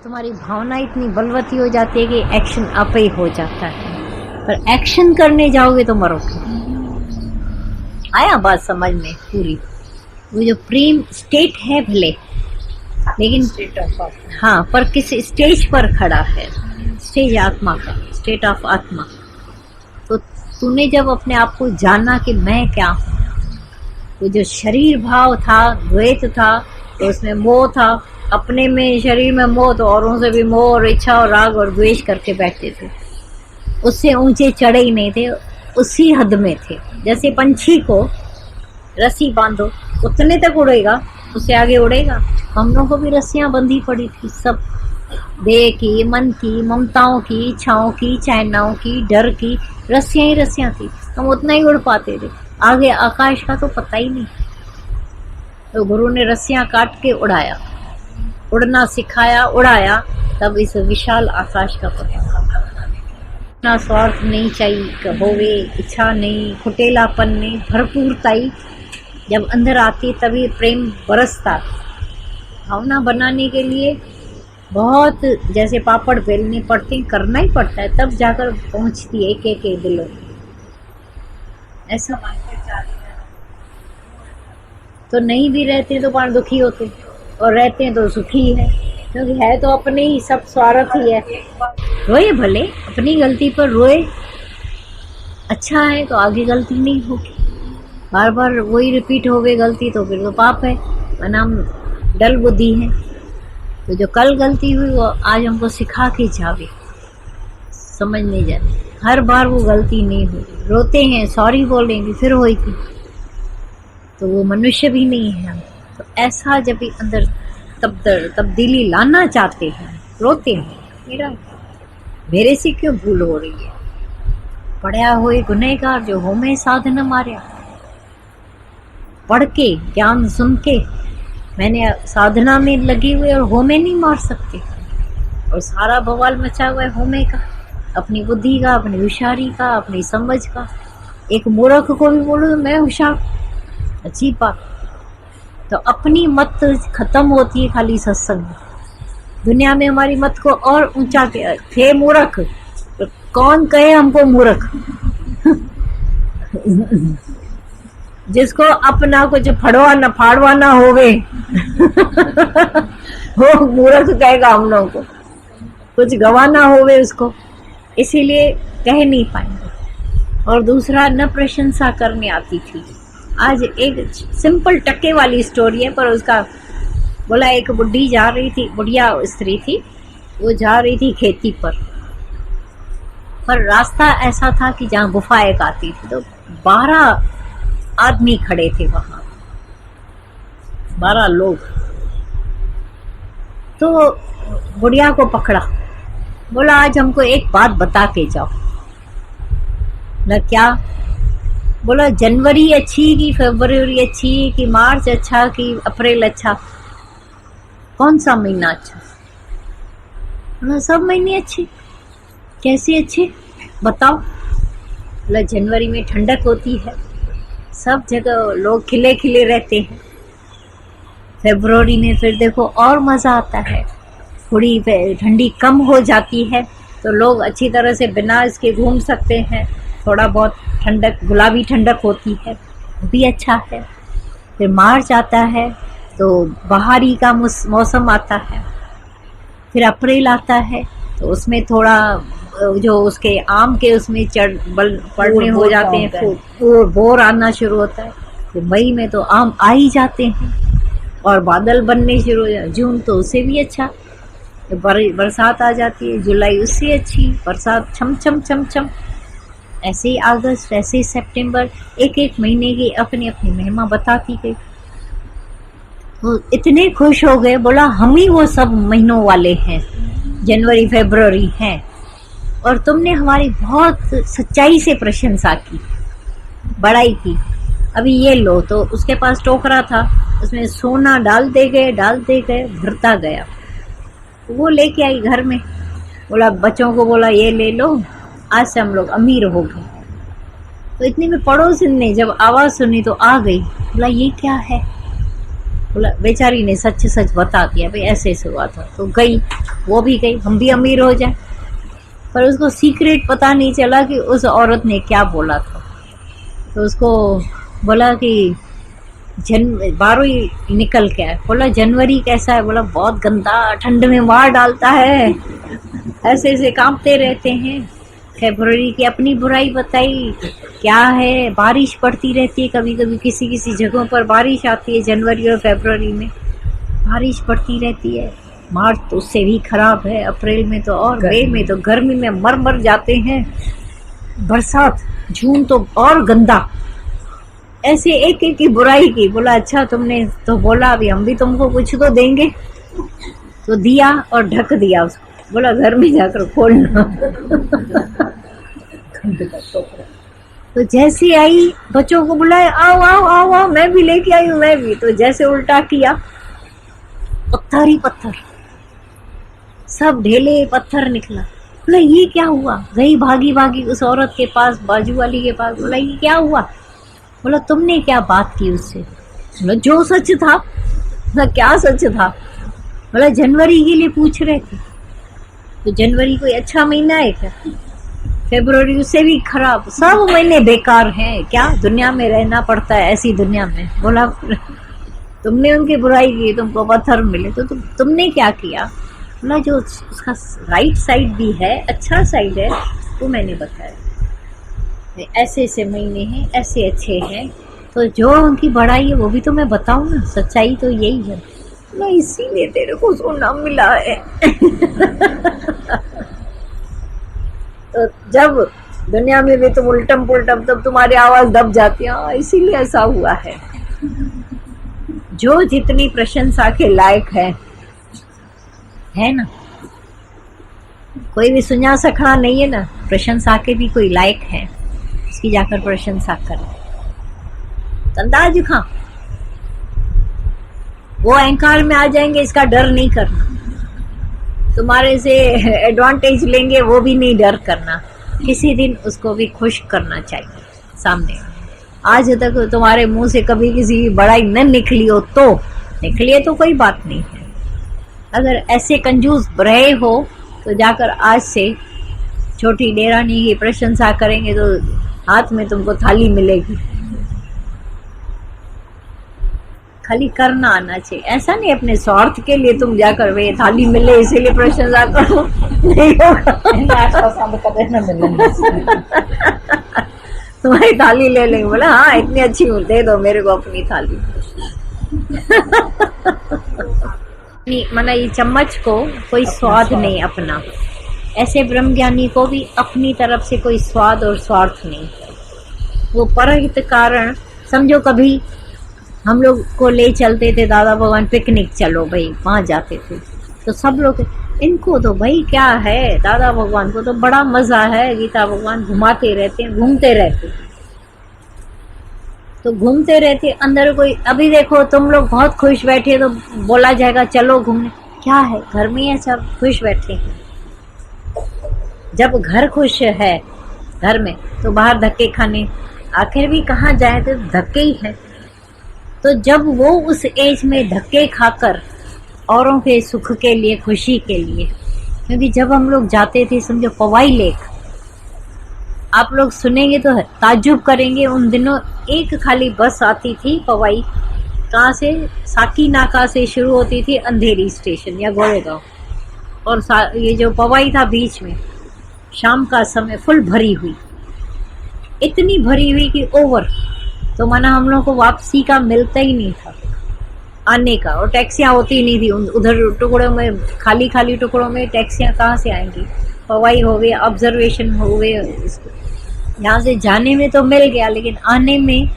तुम्हारी भावना इतनी बलवती हो जाती है कि एक्शन आप ही हो जाता है, पर एक्शन करने जाओगे तो मरोगे। आया बात समझ में पूरी? वो जो प्रेम स्टेट है भले, लेकिन स्टेट ऑफ हाँ, पर किस स्टेज पर खड़ा है? स्टेज आत्मा का, स्टेट ऑफ आत्मा। तो तूने जब अपने आप को जाना कि मैं क्या हूँ, वो जो शरीर भाव था, द्वैत था, तो उसमें मोह था, अपने में शरीर में मोह, तो औरों से भी मोह और इच्छा और राग और द्वेष करके बैठते थे। उससे ऊंचे चढ़े ही नहीं थे, उसी हद में थे। जैसे पंछी को रस्सी बांधो उतने तक उड़ेगा, उससे आगे उड़ेगा। हम लोगों को भी रस्सियां बंधी पड़ी थी, सब देह की, मन की, ममताओं की, इच्छाओं की, चाहनाओं की, डर की, रस्सियां ही रस्सियां थी। हम उतना ही उड़ पाते थे, आगे आकाश का तो पता ही नहीं। तो गुरु ने रस्सियां काट के उड़ाया, उड़ना सिखाया, उड़ाया, तब इस विशाल आकाश का पता। इतना स्वार्थ नहीं चाहिए होवे, इच्छा नहीं, कुटेलापन नहीं, भरपूरताई जब अंदर आती तभी प्रेम बरसता। भावना बनाने के लिए बहुत जैसे पापड़ बेलने पड़ते, करना ही पड़ता है, तब जाकर पहुंचती है एक एक दिलों में। ऐसा तो नहीं भी रहते तो पार दुखी होते, और रहते हैं तो सुखी है, क्योंकि है तो अपने ही, सब स्वार्थ ही है। रोए भले, अपनी गलती पर रोए, अच्छा है तो आगे गलती नहीं होगी। बार बार वही रिपीट हो गई गलती तो फिर तो पाप है, नाम डल बुद्धि है। तो जो कल गलती हुई वो आज हमको सिखा के जावे, समझ नहीं जाती। हर बार वो गलती नहीं हुई, रोते हैं, सॉरी बोलेंगे, फिर होगी, तो वो मनुष्य भी नहीं है हम। तो ऐसा जब भी अंदर तब्दीली लाना चाहते हैं, रोते हैं, मेरे से क्यों भूल हो रही है? पढ़या हुए गुनहगार जो हो में साधन मार्या, पढ़ के ज्ञान सुन के मैंने साधना में लगी हुई और हो में नहीं मार सकते। और सारा बवाल मचा हुआ है हो में का, अपनी बुद्धि का, अपनी होशियारी का, अपनी समझ का। एक मूर्ख को भी बोलो तो मैं होशियार, अच्छी बात। तो अपनी मत खत्म होती है खाली सत्संग में। दुनिया में हमारी मत को और ऊंचा थे मूर्ख, तो कौन कहे हमको मूर्ख? जिसको अपना कुछ फाड़वा ना होवे वो मूर्ख कहेगा हम लोगों को, कुछ गवाना होवे उसको, इसीलिए कह नहीं पाएंगे। और दूसरा, न प्रशंसा करने आती थी। आज एक सिंपल टक्के वाली स्टोरी है, पर उसका बोला, एक बुढ़ी जा रही थी, बुढ़िया स्त्री थी, वो जा रही थी खेती पर रास्ता ऐसा था कि जहाँ गुफा एक आती थी, तो 12 आदमी खड़े थे वहां, 12 लोग। तो बुढ़िया को पकड़ा, बोला आज हमको एक बात बता के जाओ। न क्या? बोला जनवरी अच्छी कि फरवरी अच्छी कि मार्च अच्छा कि अप्रैल अच्छा, कौन सा महीना अच्छा? बोला सब महीने अच्छे। कैसे अच्छे बताओ? बोला जनवरी में ठंडक होती है, सब जगह लोग खिले खिले रहते हैं। फरवरी में फिर देखो और मजा आता है, थोड़ी ठंडी कम हो जाती है, तो लोग अच्छी तरह से बिना इसके घूम सकते हैं। थोड़ा बहुत ठंडक, गुलाबी ठंडक होती है, वो भी अच्छा है। फिर मार्च आता है तो बहारी का मौसम आता है। फिर अप्रैल आता है तो उसमें थोड़ा जो उसके आम के उसमें पड़ने हो जाते हैं, फूल बोर आना शुरू होता है। तो मई में तो आम आ ही जाते हैं और बादल बनने शुरू हो जाते। जून तो उससे भी अच्छा, बरसात आ जाती है। जुलाई उससे अच्छी, बरसात छम छम छम छम। ऐसे ही अगस्त, ऐसे ही सितंबर, एक एक महीने की अपनी अपनी महिमा बताती गई। तो इतने खुश हो गए, बोला हम ही वो सब महीनों वाले हैं, जनवरी फरवरी हैं, और तुमने हमारी बहुत सच्चाई से प्रशंसा की, बड़ाई की। अभी ये लो। तो उसके पास टोकरा था, उसमें सोना डालते गए भरता गया। वो लेके आई घर में, बोला बच्चों को, बोला ये ले लो, आज से हम लोग अमीर हो गए। तो इतने में पड़ोसन ने जब आवाज सुनी तो आ गई, बोला ये क्या है? बोला बेचारी ने सच सच बता दिया, भाई ऐसे ऐसे हुआ था। तो गई, वो भी गई, हम भी अमीर हो जाए। पर उसको सीक्रेट पता नहीं चला कि उस औरत ने क्या बोला था। तो उसको बोला कि 12 निकल के आए। बोला जनवरी कैसा है? बोला बहुत गंदा, ठंड में मार डालता है, ऐसे ऐसे कांपते रहते हैं। फरवरी की अपनी बुराई बताई, क्या है, बारिश पड़ती रहती है, कभी कभी किसी किसी जगहों पर बारिश आती है, जनवरी और फरवरी में बारिश पड़ती रहती है। मार्च तो उससे भी खराब है, अप्रैल में तो और, मई में तो गर्मी में मर मर जाते हैं, बरसात, जून तो और गंदा। ऐसे एक एक की बुराई की। बोला अच्छा तुमने तो बोला, अभी हम भी तुमको कुछ तो देंगे। तो दिया और ढक दिया उसको। बोला घर में जाकर खोलना। तो जैसे आई, बच्चों को बुलाए, आओ आओ आओ आओ, मैं भी लेके आई हूँ, मैं भी। तो जैसे उल्टा किया, पत्थर ही पत्थर, सब ढेले पत्थर निकला। बोला ये क्या हुआ? गई भागी भागी उस औरत के पास, बाजू वाली के पास। बोला ये क्या हुआ? बोला तुमने क्या बात की उससे? बोला जो सच था। बोला क्या सच था? बोला जनवरी के लिए पूछ रहे थे। तो जनवरी कोई अच्छा महीना है क्या? फरवरी उससे भी खराब, सब महीने बेकार हैं। क्या दुनिया में रहना पड़ता है, ऐसी दुनिया में। बोला तुमने उनकी बुराई की, तुमको पत्थर मिले, तो तुमने क्या किया? बोला जो उसका राइट साइड भी है, अच्छा साइड है, वो मैंने बताया। ऐसे ऐसे महीने हैं, ऐसे अच्छे हैं, तो जो उनकी बढ़ाई है वो भी तो मैं बताऊं ना, सच्चाई तो यही है ना, इसीलिए तेरे को सोना मिला है। तो जब दुनिया में भी तुम उल्टम पुल्टम, तब तुम्हारी आवाज दब जाती है, इसीलिए ऐसा हुआ है। जो जितनी प्रशंसा के लायक है ना, कोई भी सुना सखड़ा नहीं है ना, प्रशंसा के भी कोई लायक है, उसकी जाकर प्रशंसा करें। कंधा जुखा वो अहंकार में आ जाएंगे, इसका डर नहीं करना। तुम्हारे से एडवांटेज लेंगे, वो भी नहीं डर करना। किसी दिन उसको भी खुश करना चाहिए सामने। आज तक तुम्हारे मुंह से कभी किसी की बड़ाई न निकली हो, तो निकली है तो कोई बात नहीं है। अगर ऐसे कंजूस रहे हो तो जाकर आज से छोटी डेरानी की प्रशंसा करेंगे तो हाथ में तुमको थाली मिलेगी। खाली करना आना चाहिए, ऐसा नहीं अपने स्वार्थ के लिए तुम जाकर वे थाली मिले इसीलिए प्रशंसा करो, नहीं होगा। तुम्हारी थाली ले लेंगे, बोला हाँ इतनी अच्छी हूँ, दे दो मेरे को अपनी थाली। माना ये चम्मच को कोई स्वाद नहीं अपना, ऐसे ब्रह्म ज्ञानी को भी अपनी तरफ से कोई स्वाद और स्वार्थ नहीं। वो परहित कारण, समझो कभी हम लोग को ले चलते थे दादा भगवान पिकनिक, चलो भाई वहां जाते थे, तो सब लोग इनको तो भाई क्या है, दादा भगवान को तो बड़ा मजा है, गीता भगवान घुमाते रहते हैं, घूमते रहते, तो घूमते रहते अंदर कोई। अभी देखो तुम लोग बहुत खुश बैठे तो बोला जाएगा चलो घूमने, क्या है घर में है सब खुश बैठे हैं। जब घर खुश है घर में तो बाहर धक्के खाने, आखिर भी कहाँ जाए तो धक्के ही है। तो जब वो उस एज में धक्के खाकर औरों के सुख के लिए, खुशी के लिए, क्योंकि जब हम लोग जाते थे समझो पवाई लेक, आप लोग सुनेंगे तो ताज्जुब करेंगे। उन दिनों एक खाली बस आती थी पवाई, कहाँ से, साकी नाका से शुरू होती थी अंधेरी स्टेशन या गोरेगांव, और ये जो पवाई था बीच में, शाम का समय फुल भरी हुई, इतनी भरी हुई कि ओवर, तो माना हम लोग को वापसी का मिलता ही नहीं था आने का, और टैक्सियां होती नहीं थी उधर टुकड़ों में, खाली खाली टुकड़ों में टैक्सियां कहाँ से आएंगी। पवाई हो गए, ऑब्जर्वेशन हो गए, यहाँ से जाने में तो मिल गया, लेकिन आने में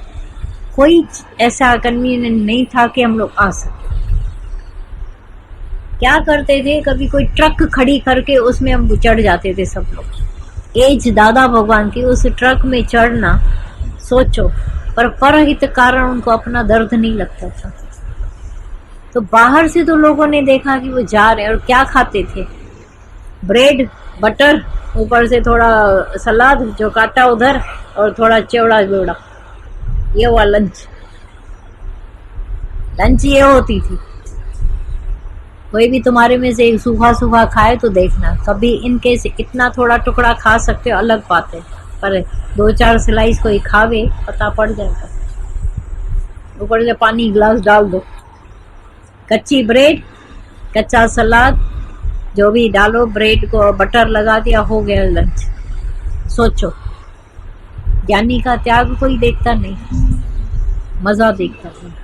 कोई ऐसा कन्वीनियंट नहीं था कि हम लोग आ सके। क्या करते थे, कभी कोई ट्रक खड़ी करके उसमें हम चढ़ जाते थे सब लोग। एज दादा भगवान की, उस ट्रक में चढ़ना सोचो, पर परहित कारण उनको अपना दर्द नहीं लगता था। तो बाहर से तो लोगों ने देखा कि वो जा रहे हैं, और क्या खाते थे, ब्रेड बटर, ऊपर से थोड़ा सलाद जो काटा उधर, और थोड़ा चिवड़ा बेवड़ा, ये हुआ लंच। लंच ये होती थी। कोई भी तुम्हारे में से सूखा सूखा खाए तो देखना, कभी इनके से इतना थोड़ा टुकड़ा खा सकते हो अलग बात है, पर 2-4 स्लाइस कोई खावे पता पड़ जाएगा। ऊपर से पानी गिलास डाल दो, कच्ची ब्रेड, कच्चा सलाद, जो भी डालो, ब्रेड को बटर लगा दिया, हो गया लंच। सोचो, ज्ञानी का त्याग कोई देखता नहीं, मजा देखता है।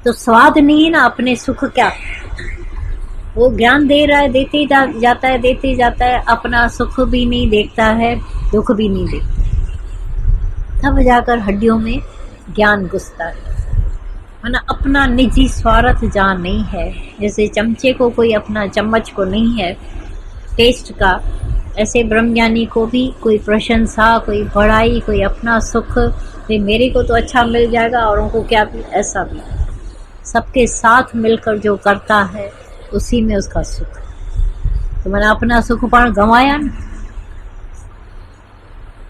तो स्वाद नहीं है ना अपने सुख क्या, वो ज्ञान दे रहा है, देते जाता है, देते जाता है, अपना सुख भी नहीं देखता है, दुख भी नहीं देखता। तब जाकर हड्डियों में ज्ञान घुसता है ना। अपना निजी स्वार्थ जहाँ नहीं है, जैसे चमचे को कोई अपना चम्मच को नहीं है टेस्ट का, ऐसे ब्रह्मज्ञानी को भी कोई प्रशंसा, कोई बड़ाई, कोई अपना सुख, भाई मेरे को तो अच्छा मिल जाएगा और उनको क्या भी, ऐसा भी सबके साथ मिलकर जो करता है उसी में उसका सुख। तो मैंने अपना सुख पान गंवाया ना।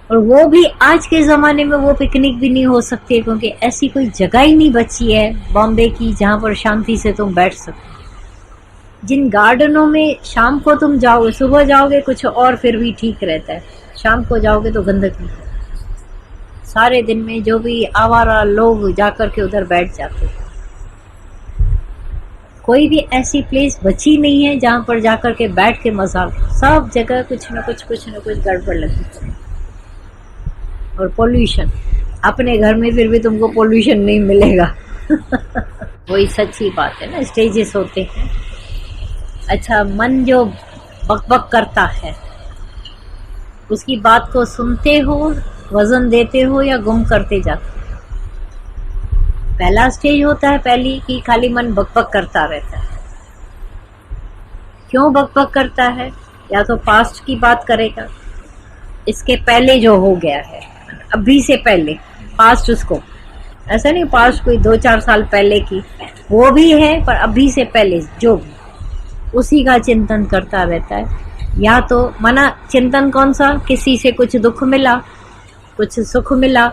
और वो भी आज के ज़माने में वो पिकनिक भी नहीं हो सकती, क्योंकि ऐसी कोई जगह ही नहीं बची है बॉम्बे की जहाँ पर शांति से तुम बैठ सको। जिन गार्डनों में शाम को तुम जाओगे, सुबह जाओगे कुछ और फिर भी ठीक रहता है, शाम को जाओगे तो गंदगी है। सारे दिन में जो भी आवारा लोग जाकर के उधर बैठ जाते हैं। कोई भी ऐसी प्लेस बची नहीं है जहाँ पर जाकर के बैठ के मजा, सब जगह कुछ न कुछ गड़बड़ लगी है। और पोल्यूशन, अपने घर में फिर भी तुमको पोल्यूशन नहीं मिलेगा। वही सच्ची बात है ना, स्टेजेस होते हैं। अच्छा, मन जो बकबक करता है उसकी बात को सुनते हो, वजन देते हो या गुम करते जाते हो। पहला स्टेज होता है पहली कि खाली मन बकबक करता रहता है। क्यों बकबक करता है? या तो पास्ट की बात करेगा, इसके पहले जो हो गया है, अभी से पहले पास्ट, उसको ऐसा नहीं पास्ट कोई 2-4 साल पहले की, वो भी है, पर अभी से पहले जो भी, उसी का चिंतन करता रहता है। या तो मना चिंतन कौन सा, किसी से कुछ दुख मिला, कुछ सुख मिला,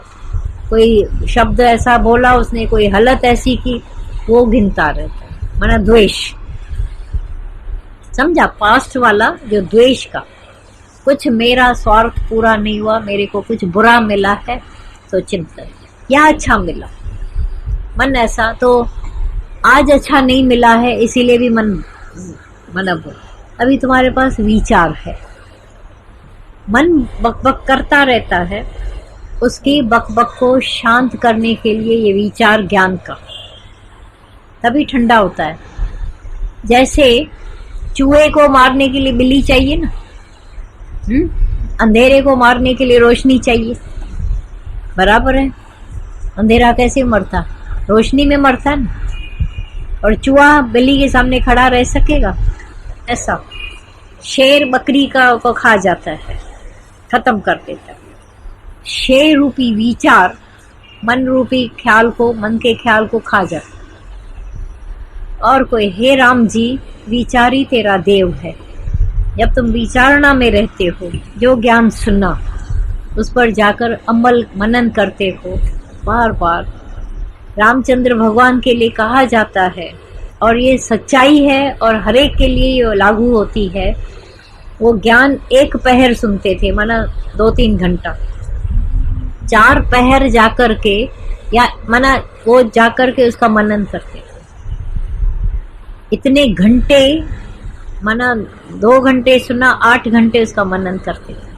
कोई शब्द ऐसा बोला उसने, कोई हालत ऐसी की, वो गिनता रहता है, मना द्वेष। समझा? पास्ट वाला जो द्वेष का, कुछ मेरा स्वार्थ पूरा नहीं हुआ, मेरे को कुछ बुरा मिला है तो चिंतन, या अच्छा मिला, मन ऐसा, तो आज अच्छा नहीं मिला है इसीलिए भी मन मतलब अभी तुम्हारे पास विचार है, मन बकबक करता रहता है। उसकी बकबक को शांत करने के लिए ये विचार ज्ञान का, तभी ठंडा होता है। जैसे चूहे को मारने के लिए बिल्ली चाहिए ना, अंधेरे को मारने के लिए रोशनी चाहिए, बराबर है। अंधेरा कैसे मरता? रोशनी में मरता है ना। और चूहा बिल्ली के सामने खड़ा रह सकेगा? ऐसा शेर बकरी को खा जाता है, खत्म कर देता है। शेर रूपी विचार मन रूपी ख्याल को, मन के ख्याल को खा जाता है। और कोई, हे राम जी, विचार ही तेरा देव है। जब तुम विचारणा में रहते हो, जो ज्ञान सुना उस पर जाकर अमल मनन करते हो बार बार, रामचंद्र भगवान के लिए कहा जाता है और ये सच्चाई है और हर एक के लिए ये लागू होती है। वो ज्ञान एक पहर सुनते थे, माना 2-3 घंटा, 4 पहर जाकर के, या माना वो जाकर के उसका मनन करते थे। इतने घंटे, माना 2 घंटे सुना, 8 घंटे उसका मनन करते थे।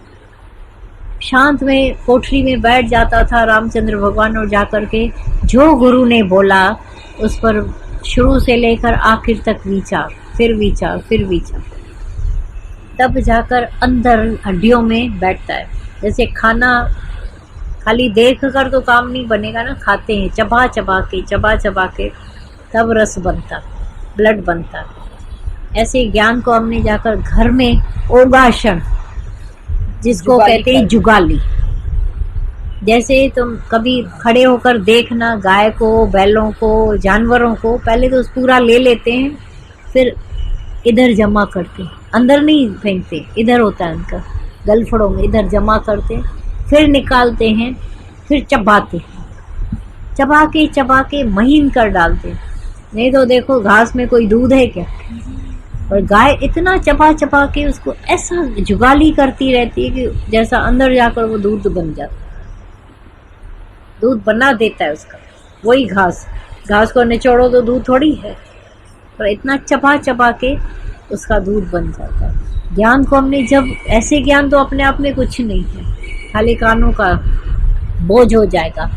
शांत में कोठरी में बैठ जाता था रामचंद्र भगवान और जाकर के जो गुरु ने बोला उस पर शुरू से लेकर आखिर तक विचार, फिर विचार, फिर विचार, तब जाकर अंदर हड्डियों में बैठता है। जैसे खाना खाली देख कर तो काम नहीं बनेगा ना, खाते हैं चबा चबा के, तब रस बनता, ब्लड बनता। ऐसे ज्ञान को हमने जाकर घर में ओगासन, जिसको कहते हैं जुगाली, जैसे तुम कभी खड़े होकर देखना, गाय को, बैलों को, जानवरों को पहले तो पूरा ले लेते हैं, फिर इधर जमा करते हैं, अंदर नहीं फेंकते, इधर होता है उनका गलफड़ों में, इधर जमा करते हैं, फिर निकालते हैं, फिर चबाते हैं। चबा के महीन कर डालते। नहीं तो देखो घास में कोई दूध है क्या, और गाय इतना चबा चबा के उसको ऐसा जुगाली करती रहती है कि जैसा अंदर जाकर वो दूध बन जाता है, दूध बना देता है उसका वही घास। घास को निचोड़ो तो दूध थोड़ी है, पर इतना चबा चबा के उसका दूध बन जाता है। ज्ञान को हमने जब ऐसे, ज्ञान तो अपने आप में कुछ नहीं है, खाली कानों का बोझ हो जाएगा,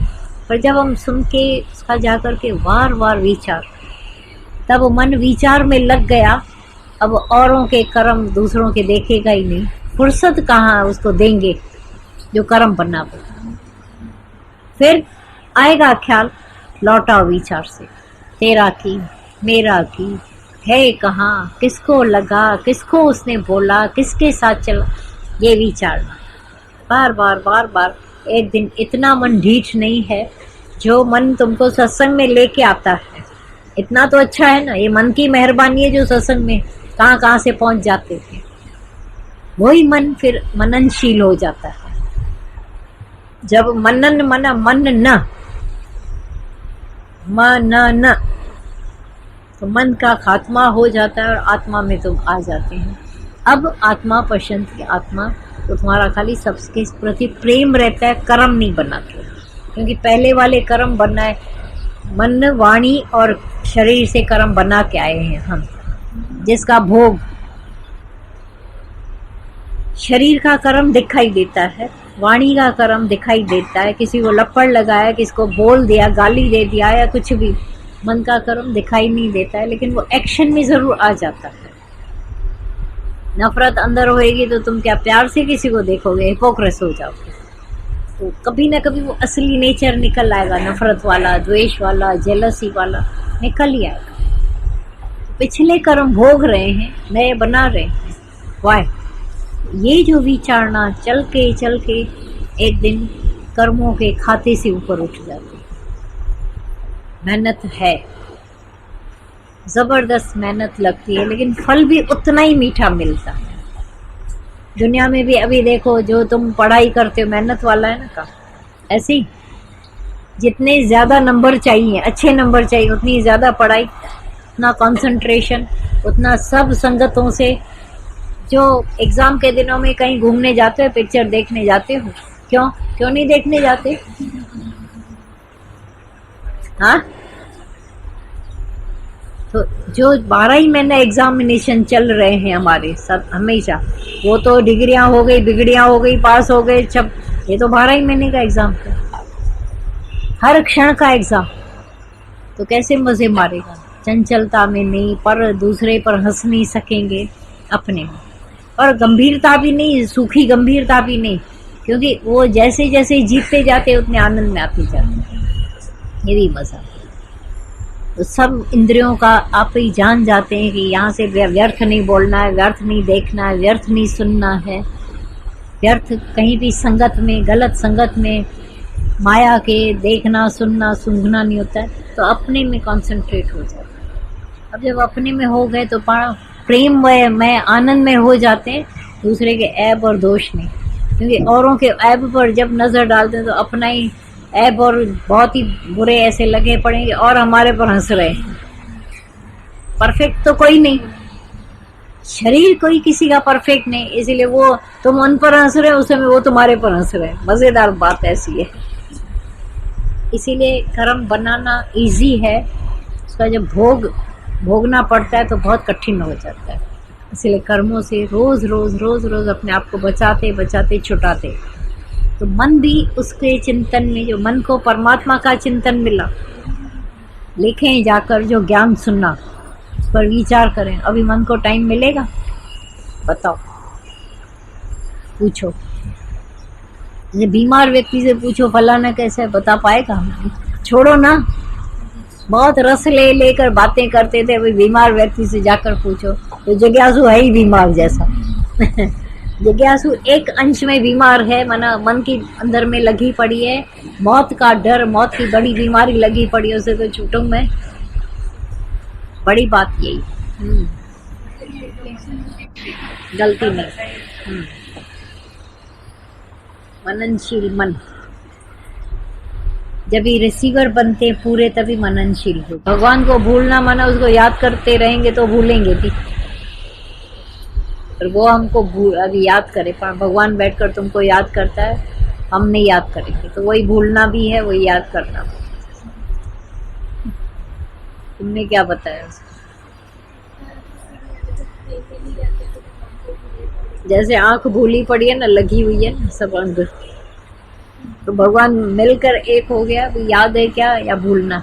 पर जब हम सुन के उसका जाकर के वार वार विचार, तब मन विचार में लग गया। अब औरों के कर्म दूसरों के देखेगा ही नहीं, फुर्सत कहाँ उसको देंगे जो कर्म बनना पड़े। फिर आएगा ख्याल, लौटाओ विचार से, तेरा की मेरा की है कहाँ, किसको लगा, किसको उसने बोला, किसके साथ चला, ये विचार बार बार बार बार। एक दिन इतना मन ढीठ नहीं है जो मन तुमको सत्संग में लेके आता है, इतना तो अच्छा है ना। ये मन की मेहरबानी है जो सत्संग में कहाँ कहाँ से पहुंच जाते थे। वही मन फिर मननशील हो जाता है। जब मनन मना मन न तो मन का खात्मा हो जाता है और आत्मा में तुम आ जाते हैं। अब आत्मा पसंद की आत्मा तो तुम्हारा खाली सबके प्रति प्रेम रहता है, कर्म नहीं बनाते, क्योंकि पहले वाले कर्म बनाए मन वाणी और शरीर से कर्म बना के आए हैं हम, जिसका भोग शरीर का कर्म दिखाई देता है, वाणी का कर्म दिखाई देता है, किसी को लपड़ लगाया, किसी को बोल दिया, गाली दे दिया या कुछ भी, मन का कर्म दिखाई नहीं देता है, लेकिन वो एक्शन में जरूर आ जाता है। नफरत अंदर होएगी तो तुम क्या प्यार से किसी को देखोगे, हिपोक्रेस हो जाओगे। तो कभी ना कभी वो असली नेचर निकल आएगा, नफरत वाला, द्वेष वाला, जेलसी वाला निकल ही आएगा। तो पिछले कर्म भोग रहे हैं, नए बना रहे हैं। वाह, ये जो विचारना चल के एक दिन कर्मों के खाते से ऊपर उठ जाती है। मेहनत है, जबरदस्त मेहनत लगती है, लेकिन फल भी उतना ही मीठा मिलता है। दुनिया में भी अभी देखो, जो तुम पढ़ाई करते हो मेहनत वाला है ना का, ऐसे ही जितने ज्यादा नंबर चाहिए, अच्छे नंबर चाहिए, उतनी ज्यादा पढ़ाई, उतना कंसंट्रेशन, उतना सब संगतों से। जो एग्जाम के दिनों में कहीं घूमने जाते हो, पिक्चर देखने जाते हो, क्यों नहीं देखने जाते? हाँ, तो जो 12 ही महीने एग्जामिनेशन चल रहे हैं हमारे सब हमेशा, वो तो डिग्रियां हो गई, बिगड़ियां हो गई, पास हो गए, सब। ये तो 12 ही महीने का एग्जाम है, हर क्षण का एग्जाम। तो कैसे मजे मारेगा? चंचलता में नहीं, पर दूसरे पर हंस नहीं सकेंगे, अपने में। और गंभीरता भी नहीं, सूखी गंभीरता भी नहीं, क्योंकि वो जैसे जैसे जीतते जाते उतने आनंद में आते जाते। ये भी मजा। तो सब इंद्रियों का आप ही जान जाते हैं कि यहाँ से व्यर्थ नहीं बोलना है, व्यर्थ नहीं देखना है, व्यर्थ नहीं सुनना है, व्यर्थ कहीं भी संगत में, गलत संगत में, माया के देखना सुनना सूंघना नहीं होता है। तो अपने में कंसंट्रेट हो जाता है। अब जब अपने में हो गए तो प्रेम में आनंद में हो जाते हैं, दूसरे के ऐब और दोष नहीं। क्योंकि औरों के ऐब पर जब नजर डालते हैं तो अपना ही ऐब और बहुत ही बुरे ऐसे लगे पड़ेंगे और हमारे पर हंस रहे हैं। परफेक्ट तो कोई नहीं, शरीर कोई किसी का परफेक्ट नहीं, इसीलिए वो तुम उन पर हंस रहे हो, उस समय वो तुम्हारे पर हंस रहे हैं। मजेदार बात ऐसी है। इसीलिए कर्म बनाना इजी है, उसका जब भोगना पड़ता है तो बहुत कठिन हो जाता है। इसलिए कर्मों से रोज रोज अपने आप को बचाते छुटाते। तो मन भी उसके चिंतन में, जो मन को परमात्मा का चिंतन मिला, लिखें जाकर जो ज्ञान सुनना, उस पर विचार करें। अभी मन को टाइम मिलेगा? बताओ, पूछो। जैसे बीमार व्यक्ति से पूछो फलाना कैसा है, बता पाएगा? छोड़ो ना, बहुत रस लेकर बातें करते थे। अभी बीमार व्यक्ति से जाकर पूछो तो जिज्ञासु है ही बीमार जैसा। जिज्ञासु एक अंश में बीमार है, मना मन की अंदर में लगी पड़ी है, मौत का डर, मौत की बड़ी बीमारी लगी पड़ी है, उसे तो छूटूं मैं। बड़ी बात यही, गलती नहीं। मननशील मन, जब ये रिसीवर बनते हैं पूरे तभी मननशील हो। भगवान को भूलना माना उसको याद करते रहेंगे तो भूलेंगे भी, पर वो हमको अभी याद करे। भगवान बैठकर तुमको याद करता है, हम नहीं याद करेंगे तो वही भूलना भी है, वही याद करना। तुमने क्या बताया उसको? जैसे आंख भूली पड़ी है ना, लगी हुई है ना सब अंग, तो भगवान मिलकर एक हो गया। याद है क्या या भूलना?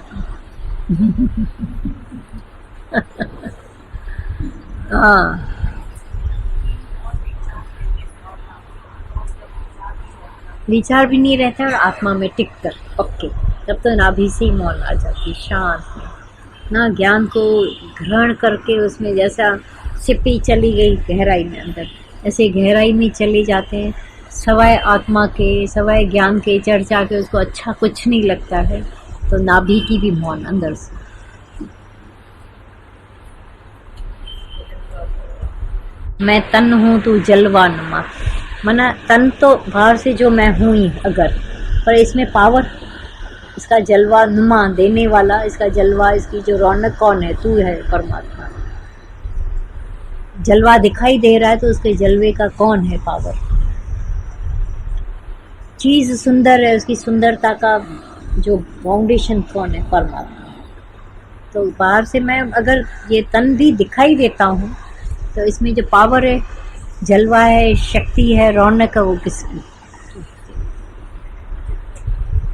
हाँ, विचार भी नहीं रहता और आत्मा में टिक कर ओके, तब तो नाभि से ही मौन आ जाती, शांत में ना, ज्ञान को ग्रहण करके उसमें जैसा सिप्पी चली गई गहराई में अंदर, ऐसे गहराई में चले जाते हैं। सवाए आत्मा के, सवाए ज्ञान के, चर्चा के उसको अच्छा कुछ नहीं लगता है, तो नाभि की भी मौन अंदर से। मैं तन हूँ तू जलवा नुमा, मना तन तो बाहर से जो मैं हूँ ही अगर, पर इसमें पावर, इसका जलवा नुमा देने वाला, इसका जलवा, इसकी जो रौनक कौन है? तू है परमात्मा। जलवा दिखाई दे रहा है तो उसके जलवे का कौन है पावर? चीज सुंदर है, उसकी सुंदरता का जो फाउंडेशन कौन है? परमात्मा। तो बाहर से मैं अगर ये तन भी दिखाई देता हूँ तो इसमें जो पावर है, जलवा है, शक्ति है, रौनक है, वो किसकी?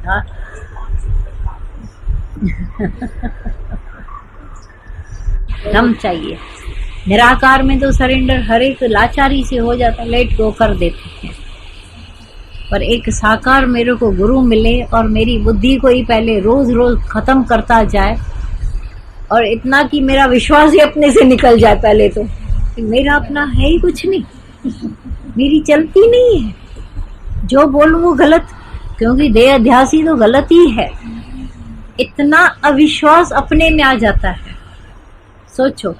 हाँ। दम चाहिए। निराकार में तो सरेंडर हर एक लाचारी से हो जाता, लेट गो कर देते हैं। पर एक साकार मेरे को गुरु मिले और मेरी बुद्धि को ही पहले रोज रोज खत्म करता जाए, और इतना कि मेरा विश्वास ही अपने से निकल जाए पहले तो, मेरा अपना है ही कुछ नहीं, मेरी चलती नहीं है, जो बोलूं वो गलत, क्योंकि देह अध्यास ही तो गलत ही है। इतना अविश्वास अपने में आ जाता है। सोचो,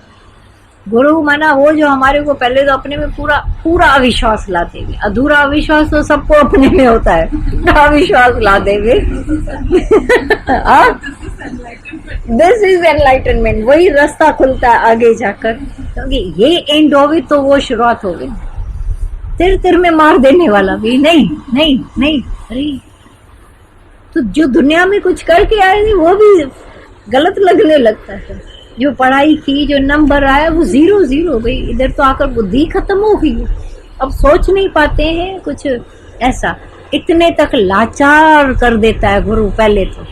गुरु माना वो जो हमारे को पहले तो अपने में पूरा पूरा अविश्वास ला देंगे। अधूरा अविश्वास तो सबको अपने में होता है, अविश्वास ला देंगे। दिस इज एनलाइटनमेंट, वही रास्ता खुलता है आगे जाकर, क्योंकि ये एंड होगी तो वो शुरुआत होगी। तिर तिर में मार देने वाला भी नहीं नहीं नहीं, अरे तो जो दुनिया में कुछ करके आए थे वो भी गलत लगने लगता है। जो पढ़ाई की, जो नंबर आया वो 0 भाई, इधर तो आकर बुद्धि खत्म हो गई, अब सोच नहीं पाते हैं कुछ ऐसा। इतने तक लाचार कर देता है गुरु पहले तो।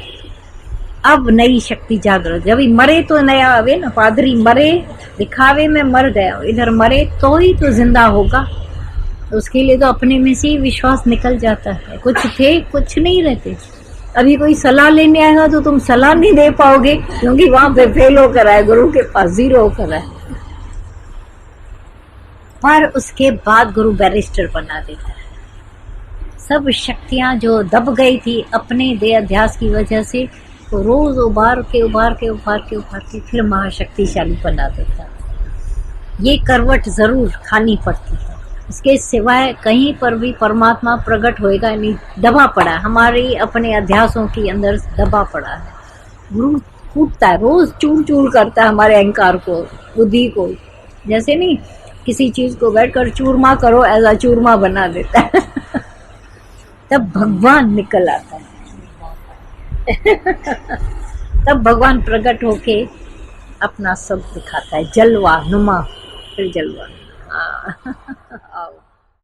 अब नई शक्ति जागृत, जब मरे तो नया आवे ना, पादरी मरे दिखावे में मर गया, इधर मरे तो ही तो जिंदा होगा। तो उसके लिए तो अपने में से ही विश्वास निकल जाता है। कुछ थे, कुछ नहीं रहते। अभी कोई सलाह लेने आएगा तो तुम सलाह नहीं दे पाओगे, क्योंकि वहां पे फेल होकर आए, गुरु के पास 0 होकर आए। पर उसके बाद गुरु बैरिस्टर बना देता है। सब शक्तियां जो दब गई थी अपने देह अध्यास की वजह से, तो रोज उबार के फिर महाशक्तिशाली बना देता है। ये करवट जरूर खानी पड़ती है, इसके सिवाय कहीं पर भी परमात्मा प्रकट होएगा नहीं। दबा पड़ा है, हमारी अपने अध्यासों के अंदर दबा पड़ा है। गुरु कूटता है, रोज चूर चूर करता है हमारे अहंकार को, बुद्धि को। जैसे नहीं किसी चीज को बैठकर चूरमा करो, ऐसा चूरमा बना देता है। तब भगवान निकल आता है। तब भगवान प्रकट होके अपना सब दिखाता है, जलवा नुमा, फिर जलवा।